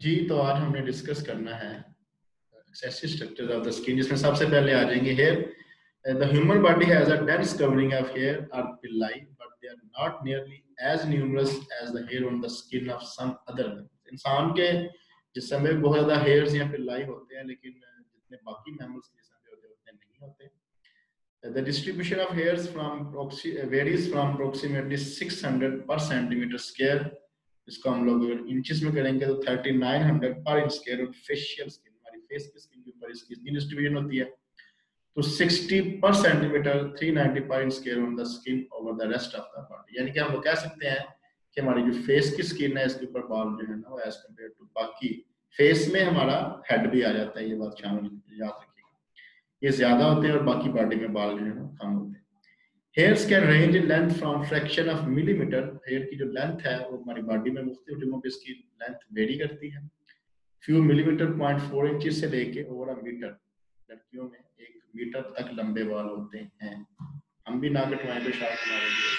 जी, तो आज हमने डिस्कस करना है excessive structure of the skin, जिसमें सबसे पहले आ जाएंगे hair. The human body has a dense covering of hair or villi, but they are not nearly as numerous as the hair on the skin of some other mammals. इंसान के जिस्म में बहुत ज्यादा hairs या villi होते हैं, लेकिन जितने बाकी mammals के जिस्म में होते हैं उतने नहीं होते। The distribution of hairs varies from approximately 600 per centimeter square. इसको हम लोग इंचेस में करेंगे तो 3900 पर इंच स्क्वायर। और फेशियल स्किन, हमारी फेस की स्किन के ऊपर इसकी इतनी डिस्ट्रीब्यूशन होती है, तो 60 पर सेंटीमीटर 390 पर inch square on the skin over the rest of the body. यानी कि हम लोग कह सकते हैं कि हमारी जो फेस की स्किन है इसके ऊपर बाल जो है ना, वो एज कम्पेयर टू बाकी फेस में हमारा हेड भी आ जाता है। ये बात शामिल याद रखिएगा, ये ज्यादा होते हैं और बाकी बॉडी में बाल जो है ना कम होते हैं। Hairs can range in length from fraction of millimeter। Hair की जो लेंथ है वो हमारी बॉडी में मुख्तलिफ जगहों पे इसकी लेंथ वेरी करती है। फ्यू मिलीमीटर 0.4 इंचेस से लेके ओवर अ मीटर, लड़कियों में 1 मीटर तक लंबे बाल होते हैं। हम भी ना कटवाएं तो शायद हमारे लिए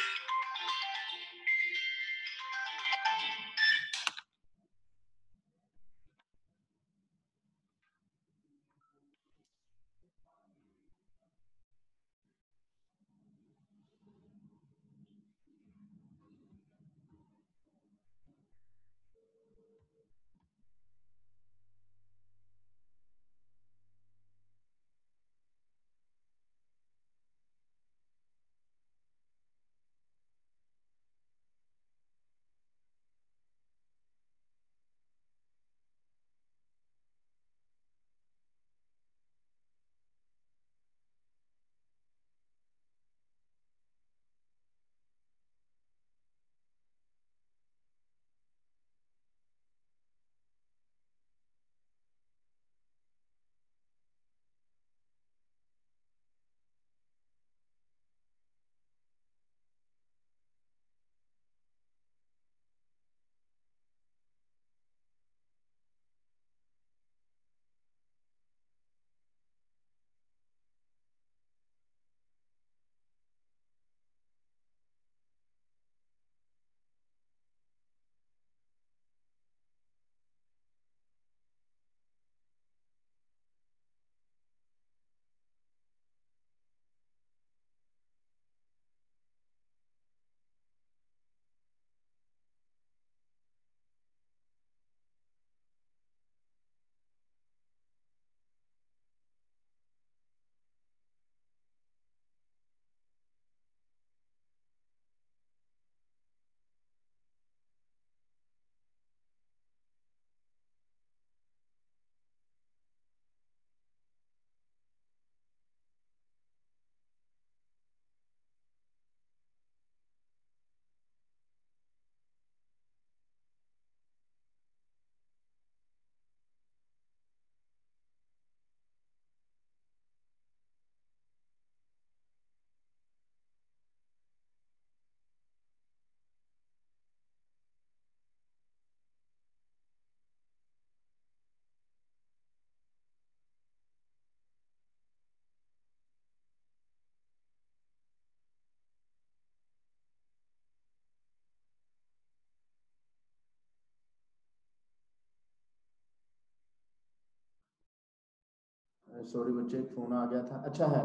सॉरी बच्चे, फोन आ गया था। अच्छा है,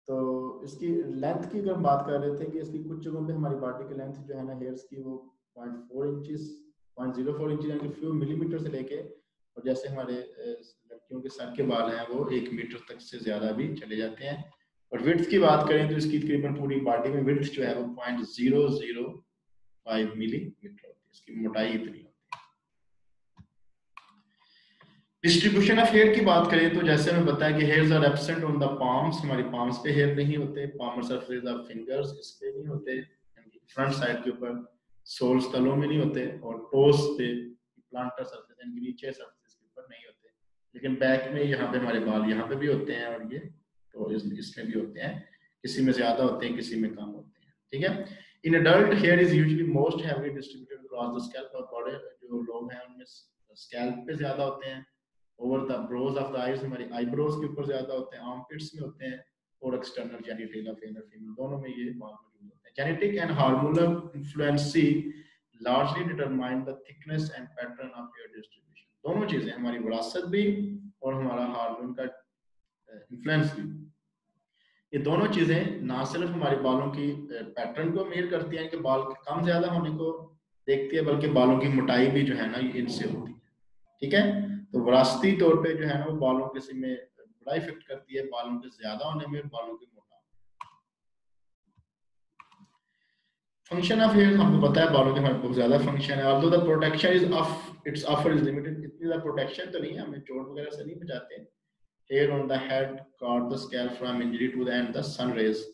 तो इसकी लेंथ की अगर हम बात कर रहे थे कि इसकी कुछ जगहों पे हमारी बॉडी की लेंथ जो है ना हेयर्स की, वो 0.4 इंचेस 0.04 इंच यानी कि फ्यू मिलीमीटर से लेके, और जैसे हमारे लड़कियों के सर के बाल हैं वो 1 मीटर तक से ज्यादा भी चले जाते हैं। और विड्थ की बात करें तो इसकी तकरीबन पूरी बॉडी में विड्थ जो है वो 0.005 मिलीमीटर होती है। इसकी मोटाई इतनी होती है। डिस्ट्रीब्यूशन ऑफ हेयर की बात करें तो जैसे हमें बताया कि hairs are absent on the palms, हमारी पाम्स पे हेयर नहीं होते। पामर सरफेस ऑफ फिंगर्स, इस पे नहीं होते, फ्रंट साइड के ऊपर सोल्स तलों में नहीं होते, और टोस पे प्लांटर सरफेस यानी नीचे सरफेस के ऊपर नहीं होते। लेकिन बैक में यहाँ पे हमारे बाल यहाँ पे भी होते हैं, और ये तो इसमें भी होते हैं। किसी में ज्यादा होते हैं, किसी में कम होते हैं। ठीक है। In adult here is usually most heavily distributed across the scalp. और बड़े जो लोग हैं उनमें स्कैल्प पे ज्यादा होते हैं। Over the brows of the eyes, हमारी आईब्रोज के ऊपर ज्यादा होते हैं, आर्मपिट्स में होते हैं, और external genital of male female दोनों में ये बाल मौजूद होते हैं। Genetic and hormonal influences largely determine the thickness and pattern of hair distribution. दोनों चीजें, हमारी विरासत भी और हमारा हार्मोन का इन्फ्लुएंस भी, ये दोनों चीजें ना सिर्फ हमारे बालों की पैटर्न को मेजर करती हैं कि बाल कम ज्यादा होने को देखती है, बल्कि बालों की मोटाई भी जो है ना ये इनसे होती है। ठीक है, तो विरासती तौर पे जो है ना वो बालों के में बड़ा इफेक्ट करती है, बालों के ज्यादा होने में, बालों के मोटा। फंक्शन ऑफ हेयर हमको पता है, बालों के हमारे बहुत ज्यादा फंक्शन है। Although the protection is of its offer is limited, इतनी ज्यादा प्रोटेक्शन तो नहीं है, हमें चोट वगैरह से नहीं बचाते। Hair on the head guard the scalp from injury to the and the sun rays,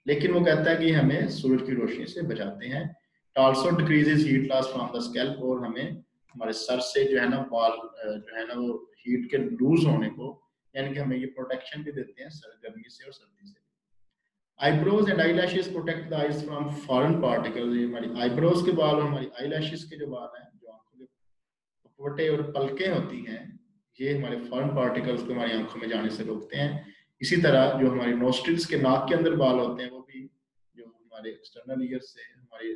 लेकिन वो कहता है कि हमें सूरज की रोशनी से बचाते हैं। It also decreases heat loss from the scalp, और हमें हमारे सर से जो है ना बाल जो है ना वो हीट के लूज होने को, यानी कि हमें ये प्रोटेक्शन भी देते हैं सर गर्मी से और सर्दी से। Eyebrows and eyelashes protect the eyes from foreign particles, ये हमारी आईब्रोज के बाल और हमारी आईलैशेस के जो बाल हैं, जो आंखों के पपवटे और पलकें होती हैं, ये हमारे फॉरेन पार्टिकल्स को हमारी आंखों में जाने से रोकते हैं। इसी तरह जो हमारे नोस्ट्रिल्स के नाक के अंदर बाल होते हैं, वो भी जो हमारे एक्सटर्नल ईयर से हमारे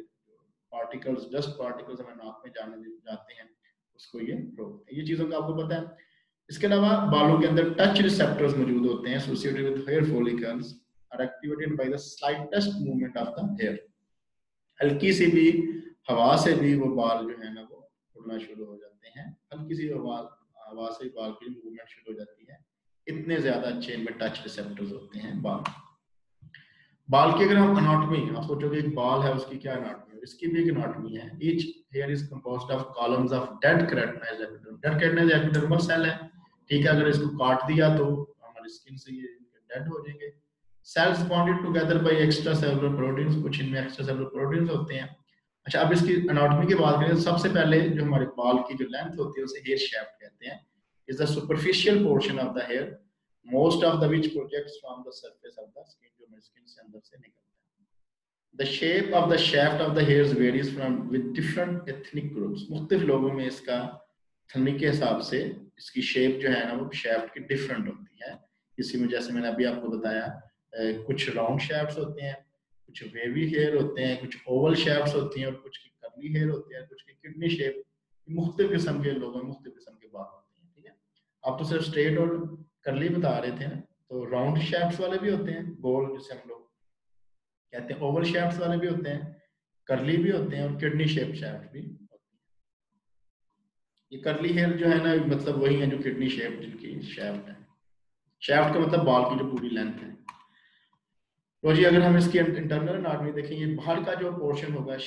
पार्टिकल्स, डस्ट पार्टिकल्स हमारे नाक में जाते हैं, उसको ये रोकते हैं। ये चीजों का आपको पता है। इसके अलावा बालों के अंदर टच रिसेप्टर्स मौजूद होते हैं associated with hair follicles, are activated by the slightest movement of the hair. हल्की सी भी हवा से भी वो बाल जो है ना वो उड़ना शुरू हो जाते हैं, हल्की सी हवा से बाल की मूवमेंट शुरू हो जाती है। इतने ज्यादा अच्छे इनमें टच रिसेप्टर्स होते हैं बाल की अगर हम एनाटॉमी, आप सोचोगे एक बाल है उसकी क्या एनाटॉमी है, इसकी भी एक एनाटॉमी है। Each hair is composed of columns of dead keratinised epiderm. Dead keratinised epidermal cell है, ठीक है, अगर इसको काट दिया तो हमारी स्किन से ये डेड हो जाएंगे। Cells bonded together by extra cellular proteins, कुछ इनमें एक्स्ट्रा सेलुलर प्रोटीन्स होते हैं। अच्छा, अब इसकी एनाटॉमी की बात करें तो सबसे पहले जो हमारे बाल की जो लेंथ होती है उसे हेयर शाफ्ट कहते हैं। Is the superficial portion of the hair, most of the which projects from the surface of the skin, जो हमारी स्किन से अंदर से निकलता है। The shape of the shaft of the hairs varies from with different ethnic groups, मुख्तलिफ लोगों में इसका ethnic के हिसाब से इसकी शेप जो है ना वो शाफ्ट की डिफरेंट होती है। इसी में जैसे मैंने अभी आपको बताया, कुछ राउंड शाफ्ट्स होते हैं, कुछ वेवी हेयर होते हैं, कुछ ओवल शाफ्ट्स होती हैं, और कुछ की कर्ली हेयर होती है, कुछ की किडनी शेप। मुख्तलिफ किस्म के लोगों में मुख्तलिफ किस्म के बाल होते हैं। ठीक है, आप तो सिर्फ स्ट्रेट और करली बता रहे थे ना, तो राउंड शैफ्ट्स वाले भी होते हैं, गोल जिसे हम लोग कहते हैं, ओवल शैफ्ट्स वाले भी होते हैं, करली भी होते हैं, और किडनी शेप शैफ्ट भी होती है। ये करली हेयर जो है ना मतलब वही है जो किडनी शेप जिनकी शैफ्ट है। शैफ्ट का मतलब बाल की जो पूरी लेंथ है। तो जी अगर हम इसकी इंटरनल एनाटॉमी देखें, ये बाहर का जो पोर्शन होगा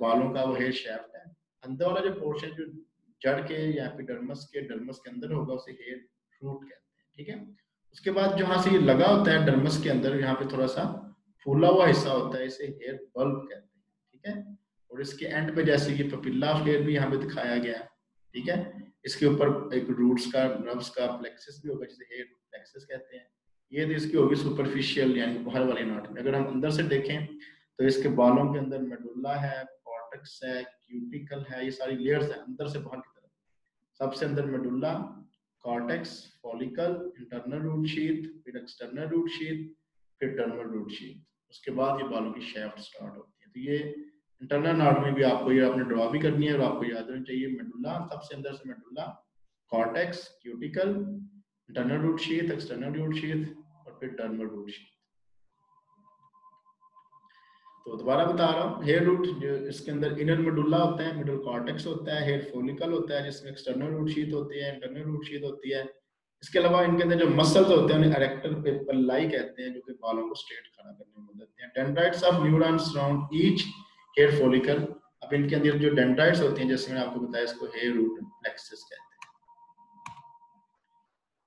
बालों का वो हेयर शैफ्ट है। अंदर वाला जो पोर्शन जो जड़ के या एपिडर्मस के अंदर होगा उसे हेयर रूट कहते हैं। ठीक है, उसके बाद जहां से ये लगा होता है डर्मस के अंदर, यहाँ पे थोड़ा सा फूला हुआ हिस्सा होता है, इसे हेयर बल्ब कहते हैं। ठीक है, और इसके एंड पे जैसे ये पपिला ऑफ हेयर भी यहाँ पे दिखाया गया है। ठीक है, इसके ऊपर एक रूट्स का, नर्व्स का प्लेक्सस भी होगा जिसे हेयर प्लेक्सस कहते हैं। ये तो इसकी होगी सुपरफिशियल यानी बाहर वाली एनाटॉमी। अगर हम अंदर से देखें तो इसके बालों के अंदर मेडुल्ला है, कॉर्टेक्स है, क्यूटिकल है, ये सारी लेयर्स है अंदर से बाहर की तरफ। सबसे अंदर medulla, cortex, follicle, internal root sheath, फिर एक्सटर्नल रूट शीथ, फिर टर्मिनल रूट शीथ। उसके बाद ये बालों की शैफ्ट स्टार्ट होती है। तो ये इंटरनल एनाटॉमी भी आपको ये आपने ड्रॉ भी करनी है और आपको याद रहना चाहिए। मेडुल्ला, सबसे अंदर से medulla, cortex, cuticle, internal root sheath, external root sheath, और फिर टर्मिनल रूट शीथ। तो दोबारा बता रहा हूँ, हेयर रूट जो इसके अंदर इनर मेडुल्ला होता है, मिडल कॉर्टेक्स होता है, हेयर फॉलिकल होता है जिसमें एक्सटर्नल रूट शीथ होती है, इंटरनल रूट शीथ होती है। इसके अलावा इनके अंदर जो मसल्स होते हैं उन्हें एरेक्टर पेपल्लाई कहते हैं, जो कि बालों को स्ट्रेट खड़ा करने में मदद देते हैं। Dendrites of neurons surround each hair follicle. अब इनके अंदर जो डेंड्राइट्स होती हैं, जैसे मैंने आपको बताया, इसको हेयर रूट प्लेक्सस कहते हैं।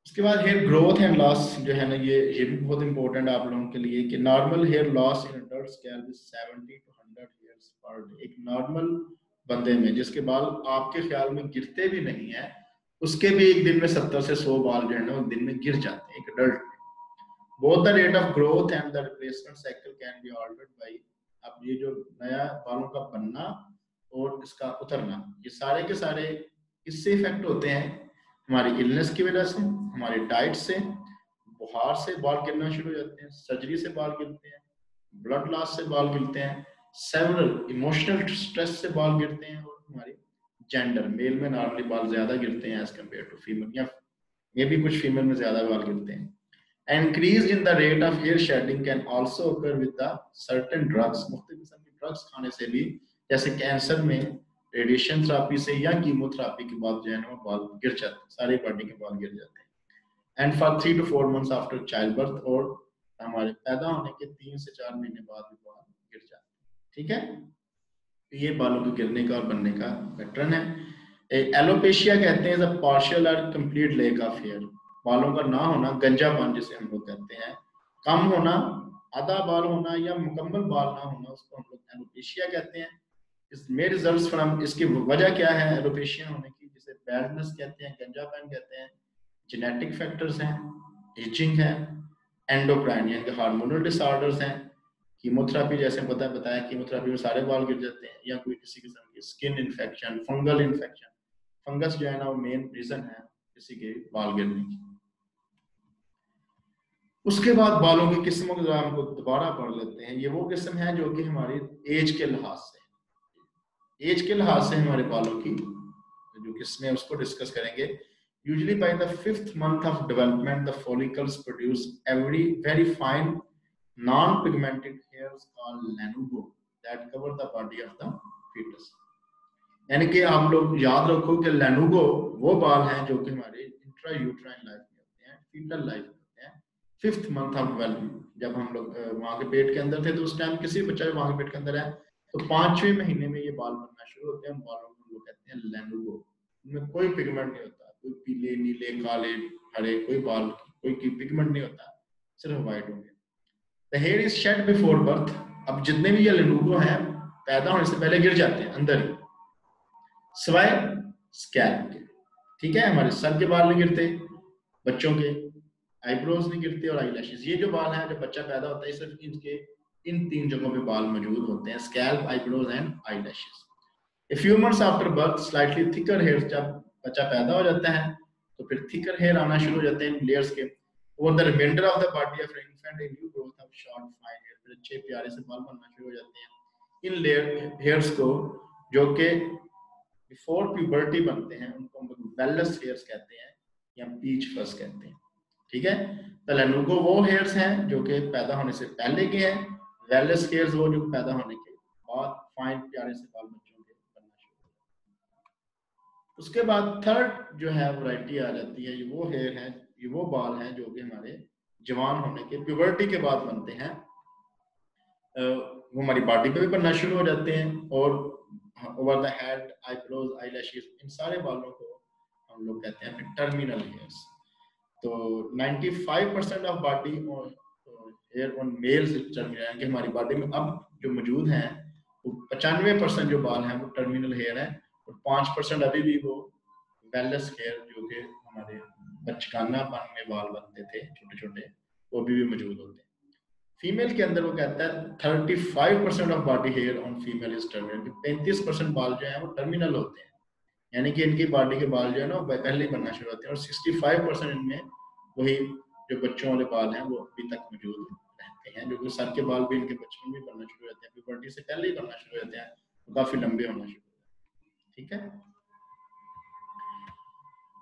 उसके बाद हेयर ग्रोथ एंड लॉस जो है ना, ये भी बहुत इंपॉर्टेंट है आप लोगों के लिए कि normal hair loss in adult scalp is 70 to 100 hairs per day. एक नॉर्मल बंदे में जिसके बाल आपके ख्याल में गिरते भी नहीं है, उसके भी एक दिन में 70 से 100 बाल जो है ना दिन में गिर जाते हैं एक अडल्ट में। Both the rate of growth and the replacement cycle can be altered by, अब ये जो नया बालों का बनना और इसका उतरना, ये सारे के सारे इससे इफेक्ट होते हैं हमारी इलनेस की वजह से, हमारी डाइट से, बुखार से बाल गिरना शुरू हो जाते हैं, सर्जरी से बाल गिरते हैं, ब्लड लॉस से बाल गिरते हैं, सेवरल इमोशनल स्ट्रेस से बाल गिरते हैं, और हमारी जेंडर मेल में नॉर्मली बाल ज्यादा गिरते हैं एज कम्पेयर टू फीमेल, या ये भी कुछ फीमेल में ज्यादा बाल गिरते हैं। Increase in the rate of hair shedding can also occur with the certain drugs, मुख्तलिफ किस्म की ड्रग्स खाने से भी, जैसे कैंसर में रेडिएशन थेरापी से या कीमोथेरापी के बाद जो है ना बाल गिर जाते हैं, सारी बॉडी के बाल गिर जाते हैं। And for 3 to 4 months after child birth, और हमारे पैदा होने के 3 से 4 महीने बाद भी बाल गिर जाते हैं। ठीक है, ये बालों के गिरने का और बनने का पैटर्न है। एलोपेशिया कहते हैं द पार्शियल और कंप्लीट लेक ऑफ हेयर, बालों का ना होना, गंजापन जिसे हम लोग कहते हैं, कम होना, आधा बाल होना या मुकम्मल बाल ना होना, उसको हम लोग एलोपेशिया कहते हैं। इसमें रिजल्ट्स फ्रॉम, इसकी वजह क्या है एलोपेशिया होने की, जिसे बैडनेस कहते हैं, गंजापन कहते हैं, जेनेटिक फैक्टर्स हैं, एजिंग है, एंडोक्राइन यानी हार्मोनल डिसऑर्डर्स हैं, कीमोथेरापी जैसे बताया कीमोथेरापी में सारे बाल गिर जाते हैं, या कोई किसी किस्म की skin infection, fungal infection, fungus जो है ना वो मेन रीजन है किसी के बाल गिरने की। उसके बाद बालों की किस्मों के हम लोग दोबारा पढ़ लेते हैं। ये वो किस्म है जो कि हमारी एज के लिहाज से हमारे बालों की जो किस्में उसको डिस्कस करेंगे। Usually by the 5th month of development, the follicles produce very fine non-pigmented hairs called lanugo that cover the body of the fetus. यानी कि आप लोग याद रखो कि lanugo वो बाल हैं जो कि हमारे इंट्रायूट्राइन लाइफ में होते हैं, फीटल लाइफ में होते हैं। 5th month of development, जब हम लोग वहां के पेट के अंदर थे तो उस टाइम किसी बच्चा वहां के पेट के अंदर है तो 5वें महीने में ये बाल बनना शुरू होते हैं। बालों को हम लोग कहते हैं lanugo, उनमें कोई पिगमेंट नहीं होता, कोई पीले नीले काले हरे कोई बाल कोई पिगमेंट नहीं होता, सिर्फ व्हाइट होंगे। The hair is shed before birth, अब जितने भी ये लेनुगो हैं पैदा होने से पहले गिर जाते हैं अंदर ही, सिवाय स्कैल्प के। ठीक है, हमारे सर के बाल नहीं गिरते, बच्चों के आईब्रोज नहीं गिरते और आई लैशेस। ये जो बाल हैं जब बच्चा पैदा होता है सिर्फ इनके इन 3 जगहों पे बाल मौजूद होते हैं, scalp, eyebrows and eye lashes. A few months after birth, slightly thicker hairs, जब बच्चा पैदा हो जाता है तो फिर थिकर हेयर आना शुरू हो जाते हैं लेयर्स के। Over the remainder of the body of infant, a new growth of short fine hair, फिर अच्छे प्यारे से बाल बनना शुरू हो जाते हैं। इन लेयर हेयर्स को जो कि बिफोर प्यूबर्टी बनते हैं उनको हम लोग वेलस हेयर्स कहते हैं या पीच फस कहते हैं। ठीक है, तो लेनुगो वो हेयर्स हैं जो कि पैदा होने से पहले के हैं, वेलस हेयर्स वो जो पैदा होने के बाद फाइन प्यारे से बाल बच्चों के बनना शुरू हो जाते हैं। उसके बाद थर्ड जो है वैरायटी आ जाती है, ये वो हेयर है, ये वो बाल हैं जो कि हमारे जवान होने के प्यूबर्टी के बाद बनते हैं। वो हमारी बॉडी पे भी बनना शुरू हो जाते हैं और over the head, eyebrows, eyelashes, इन सारे बालों को हम लोग कहते हैं टर्मिनल हेयर्स। तो 95% of body hair on males terminal, कि हमारी बॉडी में अब जो मौजूद हैं वो 95% जो बाल हैं वो टर्मिनल हेयर है, और 5% अभी भी वो वेलस हेयर जो कि हमारे बचकानापन में बाल बनते थे छोटे छोटे, वो भी मौजूद होते हैं। फीमेल के अंदर वो कहता है 35% of body hair on female is terminal, 35% बाल जो है वो टर्मिनल होते हैं, यानी कि इनकी बॉडी के बाल जो है ना पहले ही बनना शुरू होते हैं, और 65% इनमें वही जो बच्चों वाले बाल हैं वो अभी तक मौजूद रहते हैं, जो कि सर के बाल भी इनके बचपन में बनना शुरू हो जाते हैं, प्यूबर्टी से पहले ही बनना शुरू हो जाते हैं, तो काफी लंबे होना शुरू हो जाते हैं। ठीक है,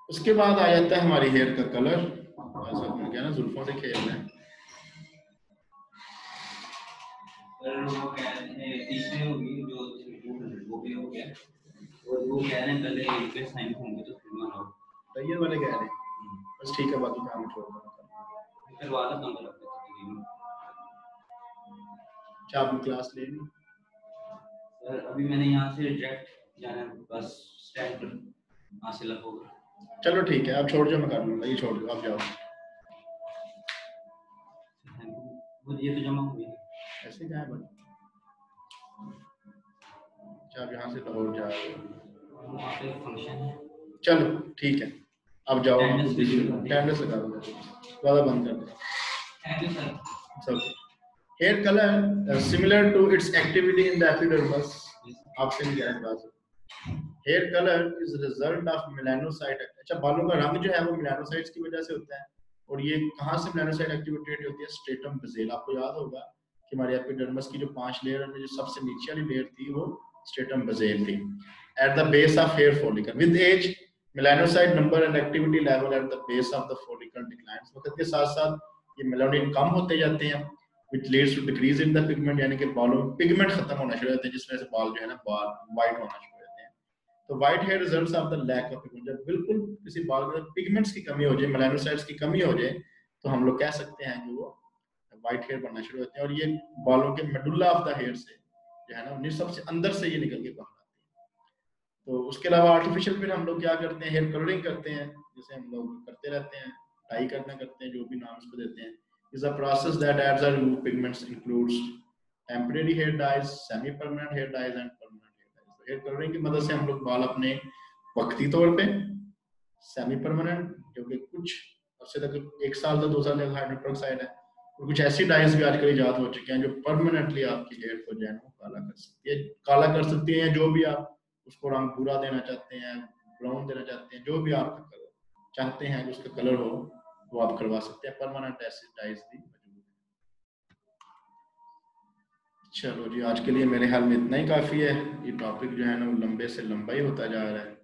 उसके बाद आ जाता है हमारी हेयर का कलर। जैसा आपने कहा ना जुल्फों से खेलना है, वो कह रहे हैं तीसरे होगी जो वो भी हो गया, और वो कह रहे हैं पहले इनके साइन होंगे तो फिर मानो तैयार वाले कह रहे हैं बस ठीक है, बाकी काम छोड़ दो, फिर वाला नंबर रखते हैं। क्या आपने क्लास ले ली? सर अभी मैंने यहाँ से डायरेक्ट जाना है, बस स्टैंड पर वहाँ से लग होगा। चलो ठीक है, आप छोड़ जाओ, मैं कर लूँगा, ये छोड़ दो, आप जाओ। वो ये तो जमा हो गई ऐसे क्या है बस, आप यहाँ से लाहौर जा रहे हो, वहाँ पे फंक्शन है। चलो ठीक है, अब जाओ, अटेंडेंस लगा दो, ज़्यादा बंद कर दो। Thank you sir. सब hair colour similar to its activity in the epidermis, आपसे क्या है बात? Hair colour is result of melanocyte. अच्छा, बालों का रंग जो है वो मेलानोसाइट्स की वजह से होता है, और ये कहाँ से मेलानोसाइट एक्टिवेटेड होती है? Stratum Bessel. आपको याद होगा कि हमारी एपिडर्मिस की जो 5 लेयर में जो सबसे नीचे वाली लेयर थी वो स्ट्रेटम बेज़ल थी। At the base of hair follicle with age melanocyte number and activity level at the base of the follicle declines. वक्त के साथ साथ ये मेलानिन कम होते जाते हैं which leads to decrease in the pigment, यानी कि बालों में पिगमेंट खत्म होना शुरू हो जाते हैं, जिस वजह से बाल जो है ना बाल वाइट होना शुरू हो जाते हैं। तो white hair results of the lack of pigment, जब बिल्कुल किसी बाल में पिगमेंट्स की कमी हो जाए, मेलानोसाइट्स की कमी हो जाए, तो हम लोग कह सकते हैं कि वो व्हाइट हेयर बनना शुरू होते हैं। और ये बालों के मेडुला ऑफ द हेयर से जो है ना उन्हें सबसे अंदर से ये निकल के बाहर आती है। तो उसके अलावा आर्टिफिशियल फिर हम लोग क्या करते हैं, हेयर कलरिंग करते हैं, जैसे हम लोग करते रहते हैं, डाई करना करते हैं, जो भी नाम उसको देते हैं। is a process that adds or remove pigments, includes temporary hair dyes, semi-permanent hair dyes and permanent hair dyes. तो हेयर कलरिंग की मदद से हम लोग बाल अपने वक्ती तौर पे, सेमी परमानेंट जो कि कुछ अर्से तक 1 साल से 2 साल तक हाइड्रोजन पेरोक्साइड है, और कुछ ऐसी डाइज भी आजकल इजाद हो चुकी हैं जो परमानेंटली आपकी हेयर को जो है काला कर सकती है, काला कर सकती है, जो भी आप उसको रंग भूरा देना चाहते हैं, ब्राउन देना चाहते हैं, जो भी आप चाहते हैं कि उसका कलर हो वो आप करवा सकते हैं। परमानेंट एसिड डाइज भी मौजूद है। चलो जी, आज के लिए मेरे ख्याल में इतना ही काफी है। ये टॉपिक जो है ना वो लंबे से लंबा ही होता जा रहा है।